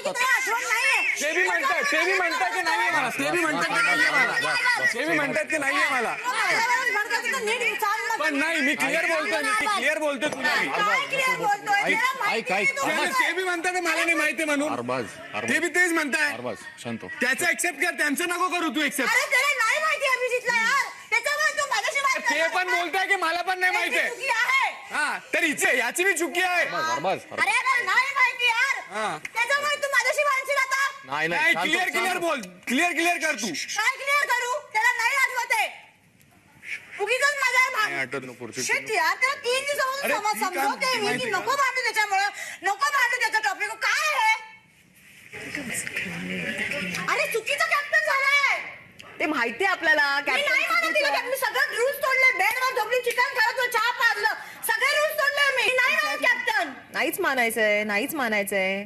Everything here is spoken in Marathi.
की त्याला आठवण नाहीये. ते बी म्हणतात की नाहीये मला. ते बी म्हणतात की नाहीये मला. ते बी म्हणतात की नाहीये मला. माझ्यावरच भडकायचं तर नीट विचार ना. पण नाही, मी क्लिअर बोलतोय. मी क्लिअर बोलतोय तुला. काय क्लिअर बोलतोय? त्याला माहिती नाही तो बोलतोय. ते बी म्हणतात ना मला नाही माहिती म्हणून. ते बी तेच म्हणताय. शांत हो. त्याचं एक्सेप्ट कर, त्यांचं नको करू तू एक्सेप्ट. अरे त्याला नाही माहिती अभिजितला यार. त्याच्यामुळे तू माझ्याशी वाद ते करतोय. पण बोलताय की मला पण नाही त्याची माहिती. चुकी आहे. हा तर हिचे याची बी चुकी आहे. अरे पण नाही माहिती यार. हा. त्याच्यामुळे तू माझ्याशी भांडशील आता. नाही, क्लिअर बोल. क्लिअर कर तू. काय क्लिअर करू? त्याला नाही आठवत आहे. उगीचच माझ्यावर नाही भांड. आठवत नको पुढचे. Shit यार, त्याला 3 दिवसापासून अरे, ती काय समजवते मी माहिती की का? नको भांडू त्याच्यामुळे. नको भांडू त्याचं टॉपिक. काय आहे? अरे चुकीचं कॅप्टन झालंय. ते माहितीये आपल्याला मी नाही मानत कॅप्टन तिला कॅप्टन. सगळे रूल्स तोडले. बेडवर झोपली, चिकन खात होतो, चहा पाजलं. सगळे रूल्स तोडले मी. नाही मानत कॅप्टन. नाहीच मानायचंय